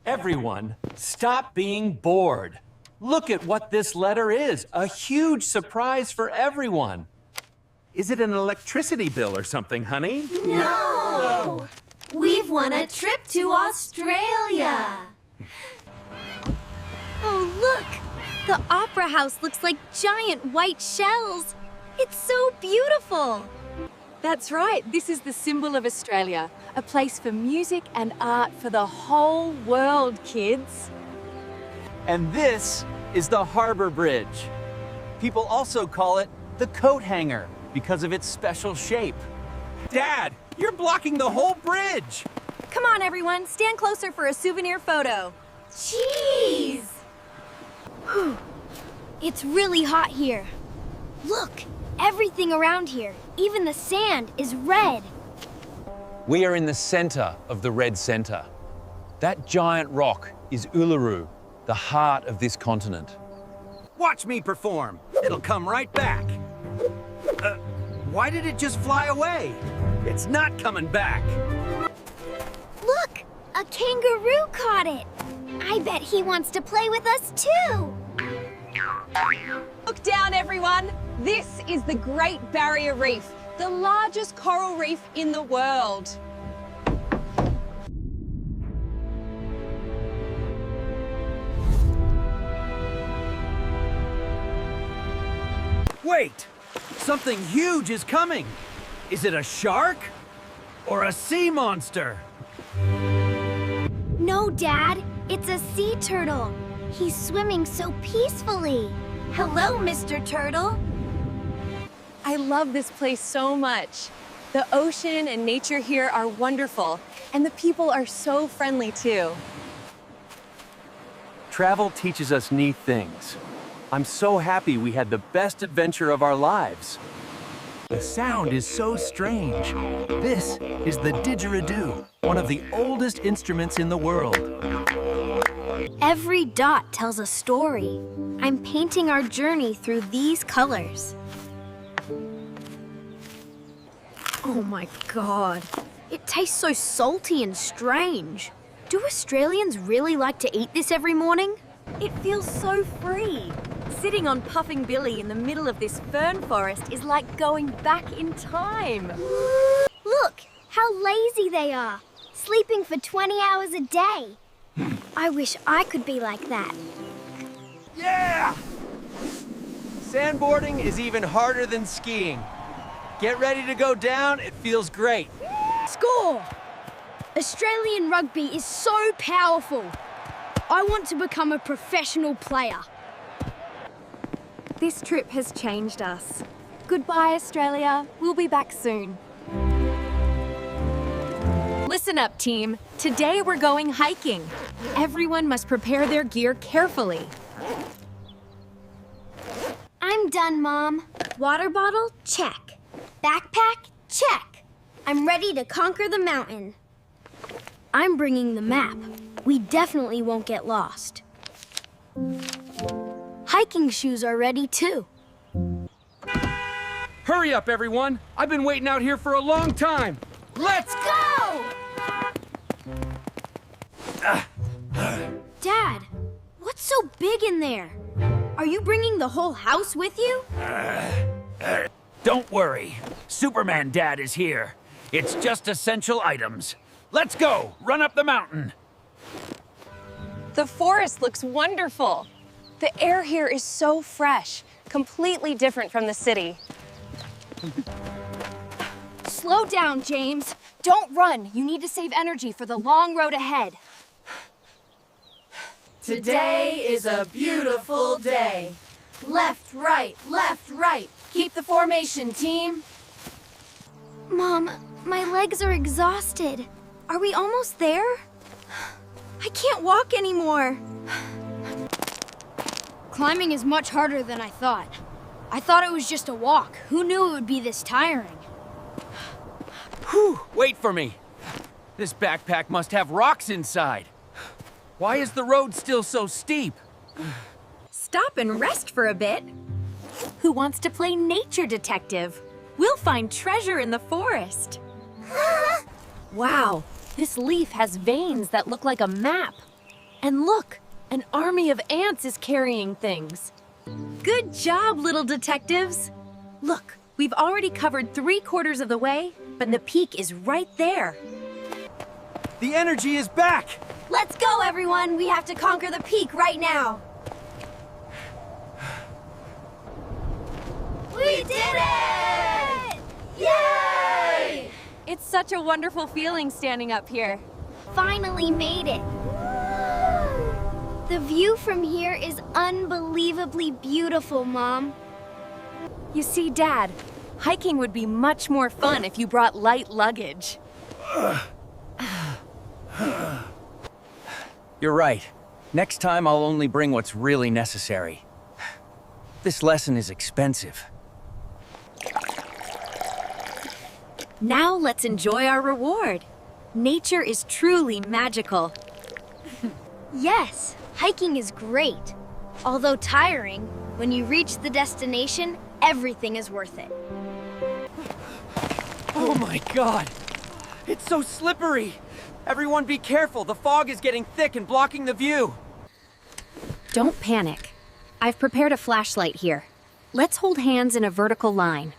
Everyone, stop being bored. Look at what this letter is. A huge surprise for everyone. Is it an electricity bill or something, honey? No! We've won a trip to Australia! Oh, look! The Opera House looks like giant white shells. It's so beautiful. That's right. This is the symbol of Australia, a place for music and art for the whole world, kids. And this is the Harbor Bridge. People also call it the coat hanger because of its special shape. Dad, you're blocking the whole bridge! Come on, everyone. Stand closer for a souvenir photo. Jeez! Whew. It's really hot here. Look, everything around here, even the sand, is red. We are in the center of the Red Center. That giant rock is Uluru, the heart of this continent. Watch me perform. It'll come right back. Why did it just fly away? It's not coming back. Look, a kangaroo caught it. I bet he wants to play with us too. Look down, everyone. This is the Great Barrier Reef, the largest coral reef in the world. Wait! Something huge is coming! Is it a shark? Or a sea monster? No, Dad, it's a sea turtle. He's swimming so peacefully. Hello, Mr. Turtle. I love this place so much. The ocean and nature here are wonderful, and the people are so friendly too. Travel teaches us neat things. I'm so happy we had the best adventure of our lives. The sound is so strange. This is the didgeridoo, one of the oldest instruments in the world. Every dot tells a story. I'm painting our journey through these colors. Oh my God. It tastes so salty and strange. Do Australians really like to eat this every morning? It feels so free. Sitting on Puffing Billy in the middle of this fern forest is like going back in time. Look, how lazy they are. Sleeping for 20 hours a day. I wish I could be like that. Yeah! Sandboarding is even harder than skiing. Get ready to go down, it feels great. Score! Australian rugby is so powerful. I want to become a professional player. This trip has changed us. Goodbye, Australia. We'll be back soon. Listen up, team. Today we're going hiking. Everyone must prepare their gear carefully. I'm done, Mom. Water bottle, check. Backpack, check. I'm ready to conquer the mountain. I'm bringing the map. We definitely won't get lost. Hiking shoes are ready, too. Hurry up, everyone! I've been waiting out here for a long time! Let's Go! Dad, what's so big in there? Are you bringing the whole house with you? Don't worry. Superman Dad is here. It's just essential items. Let's go! Run up the mountain! The forest looks wonderful. The air here is so fresh, completely different from the city. Slow down, James. Don't run. You need to save energy for the long road ahead. Today is a beautiful day. Left, right, left, right. Keep the formation, team. Mom, my legs are exhausted. Are we almost there? I can't walk anymore. Climbing is much harder than I thought. I thought it was just a walk. Who knew it would be this tiring? Whew! Wait for me. This backpack must have rocks inside. Why is the road still so steep? Stop and rest for a bit. Who wants to play nature detective? We'll find treasure in the forest. Wow, this leaf has veins that look like a map. And look, an army of ants is carrying things. Good job, little detectives. Look, we've already covered 3/4 of the way, but the peak is right there. The energy is back! Let's go, everyone! We have to conquer the peak right now! We did it! Yay! It's such a wonderful feeling standing up here. Finally made it. The view from here is unbelievably beautiful, Mom. You see, Dad, hiking would be much more fun if you brought light luggage. You're right. Next time I'll only bring what's really necessary. This lesson is expensive. Now let's enjoy our reward. Nature is truly magical. Yes, hiking is great. Although tiring, when you reach the destination, everything is worth it. Oh my god! It's so slippery! Everyone be careful, the fog is getting thick and blocking the view! Don't panic. I've prepared a flashlight here. Let's hold hands in a vertical line.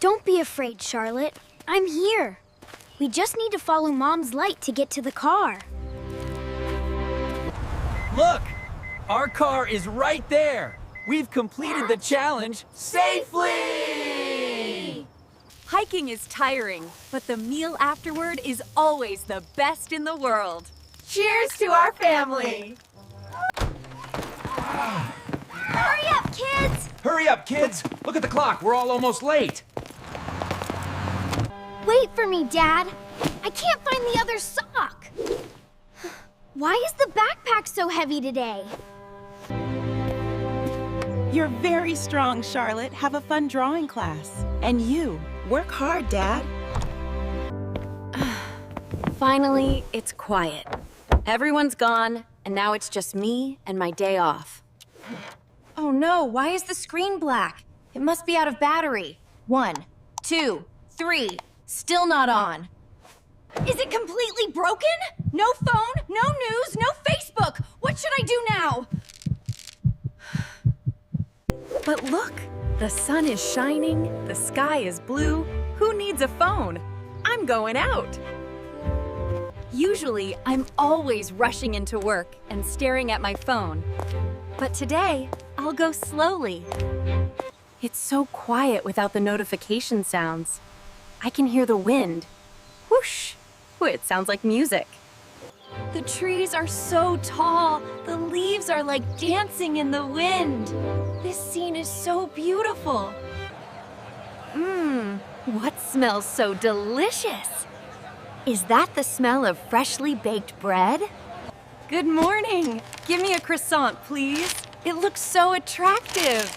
Don't be afraid, Charlotte. I'm here. We just need to follow Mom's light to get to the car. Look! Our car is right there! We've completed the challenge safely! Hiking is tiring, but the meal afterward is always the best in the world. Cheers to our family! Hurry up, kids! Hurry up, kids! Look at the clock, we're all almost late! Wait for me, Dad. I can't find the other sock. Why is the backpack so heavy today? You're very strong, Charlotte. Have a fun drawing class. And you, work hard, Dad. Finally, it's quiet. Everyone's gone, and now it's just me and my day off. Oh no, why is the screen black? It must be out of battery. 1, 2, 3, still not on. Is it completely broken? No phone, no news, no Facebook! What should I do now? But look, the sun is shining, the sky is blue. Who needs a phone? I'm going out. Usually, I'm always rushing into work and staring at my phone. But today, I'll go slowly. It's so quiet without the notification sounds. I can hear the wind. Whoosh! Ooh, it sounds like music. The trees are so tall. The leaves are like dancing in the wind. This scene is so beautiful. What smells so delicious? Is that the smell of freshly baked bread? Good morning. Give me a croissant, please. It looks so attractive.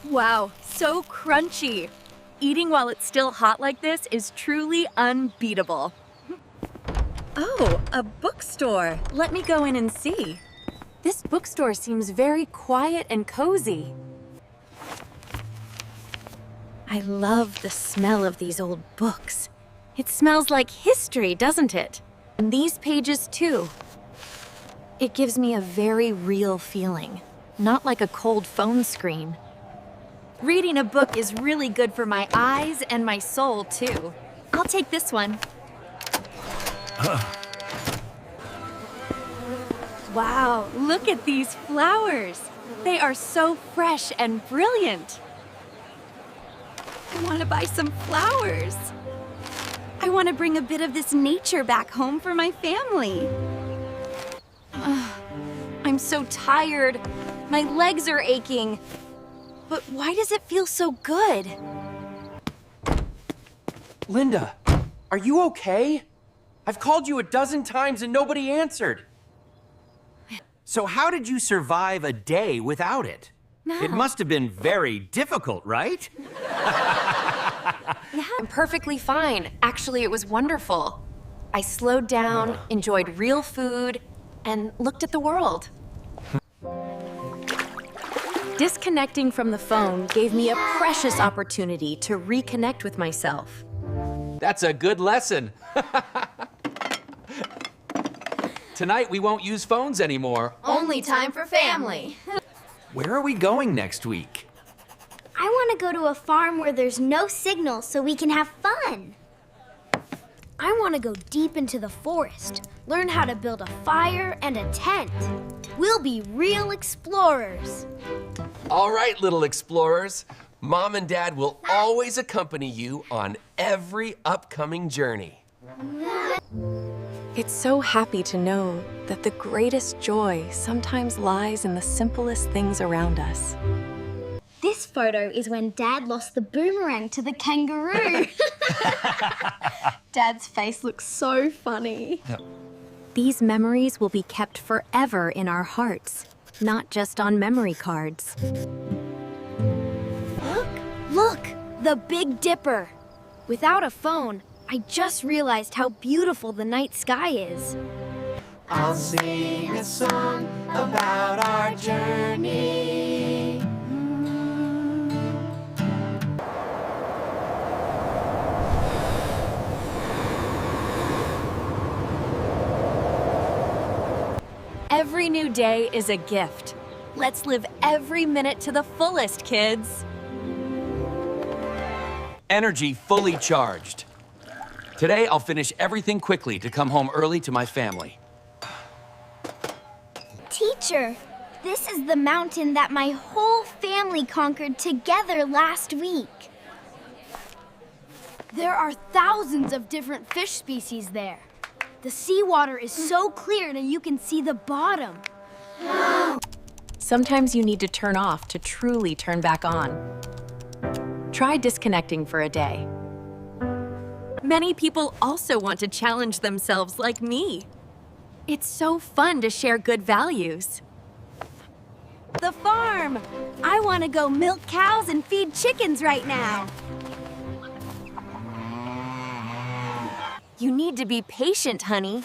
Wow, so crunchy. Eating while it's still hot like this is truly unbeatable. Oh, a bookstore. Let me go in and see. This bookstore seems very quiet and cozy. I love the smell of these old books. It smells like history, doesn't it? And these pages too. It gives me a very real feeling, not like a cold phone screen. Reading a book is really good for my eyes and my soul, too. I'll take this one. Wow, look at these flowers. They are so fresh and brilliant. I want to buy some flowers. I want to bring a bit of this nature back home for my family. I'm so tired. My legs are aching. But why does it feel so good? Linda, are you okay? I've called you a dozen times and nobody answered. So how did you survive a day without it? It must have been very difficult, right? Yeah, I'm perfectly fine. Actually, it was wonderful. I slowed down, enjoyed real food, and looked at the world. Disconnecting from the phone gave me a precious opportunity to reconnect with myself. That's a good lesson. Tonight, we won't use phones anymore. Only time for family. Where are we going next week? I want to go to a farm where there's no signal so we can have fun. I want to go deep into the forest, learn how to build a fire and a tent. We'll be real explorers. All right, little explorers. Mom and Dad will always accompany you on every upcoming journey. It's so happy to know that the greatest joy sometimes lies in the simplest things around us. This photo is when Dad lost the boomerang to the kangaroo. Dad's face looks so funny. These memories will be kept forever in our hearts, not just on memory cards. Look, the Big Dipper. Without a phone, I just realized how beautiful the night sky is. I'll sing a song about our journey. Every new day is a gift. Let's live every minute to the fullest, kids. Energy fully charged. Today, I'll finish everything quickly to come home early to my family. Teacher, this is the mountain that my whole family conquered together last week. There are thousands of different fish species there. The seawater is so clear that you can see the bottom. Sometimes you need to turn off to truly turn back on. Try disconnecting for a day. Many people also want to challenge themselves like me. It's so fun to share good values. The farm! I want to go milk cows and feed chickens right now. You need to be patient, honey.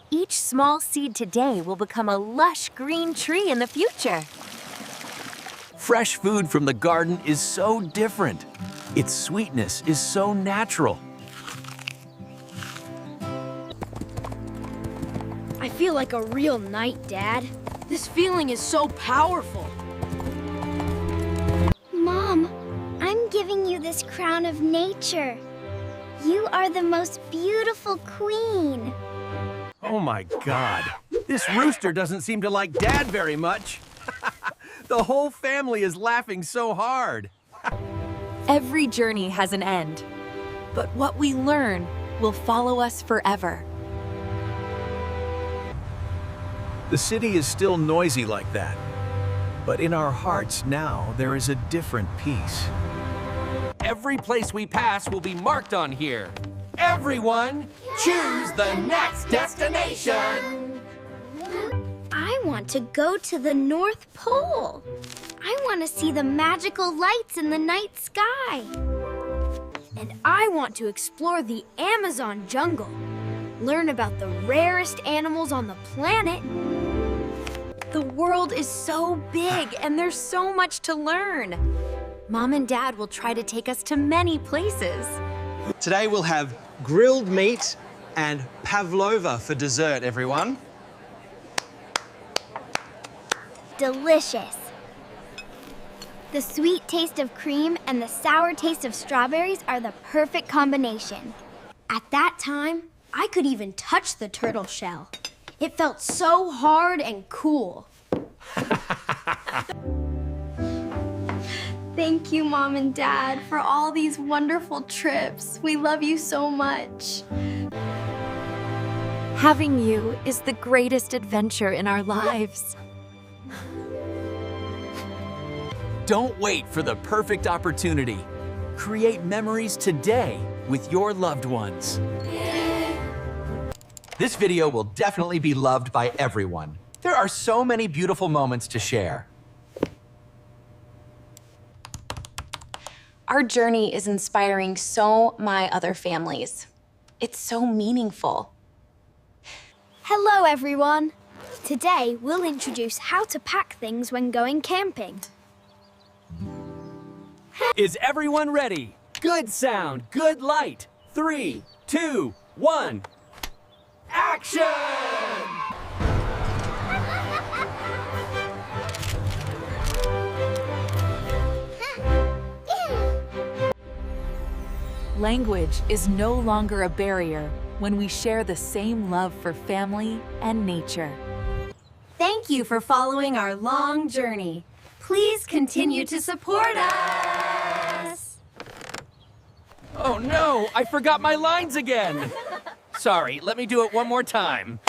Each small seed today will become a lush green tree in the future. Fresh food from the garden is so different. Its sweetness is so natural. I feel like a real knight, Dad. This feeling is so powerful. Mom, I'm giving you this crown of nature. You are the most beautiful queen. Oh my God. This rooster doesn't seem to like Dad very much. The whole family is laughing so hard. Every journey has an end, but what we learn will follow us forever. The city is still noisy like that, but in our hearts now there is a different peace. Every place we pass will be marked on here. Everyone, choose the next destination. I want to go to the North Pole. I want to see the magical lights in the night sky. And I want to explore the Amazon jungle. Learn about the rarest animals on the planet. The world is so big and there's so much to learn. Mom and Dad will try to take us to many places. Today we'll have grilled meat and pavlova for dessert, everyone. Delicious. The sweet taste of cream and the sour taste of strawberries are the perfect combination. At that time, I could even touch the turtle shell. It felt so hard and cool. Thank you, Mom and Dad, for all these wonderful trips. We love you so much. Having you is the greatest adventure in our lives. Don't wait for the perfect opportunity. Create memories today with your loved ones. This video will definitely be loved by everyone. There are so many beautiful moments to share. Our journey is inspiring so many other families. It's so meaningful. Hello, everyone. Today, we'll introduce how to pack things when going camping. Is everyone ready? Good sound, good light. 3, 2, 1. Action! Language is no longer a barrier when we share the same love for family and nature. Thank you for following our long journey. Please continue to support us. Oh no, I forgot my lines again. Sorry, let me do it one more time.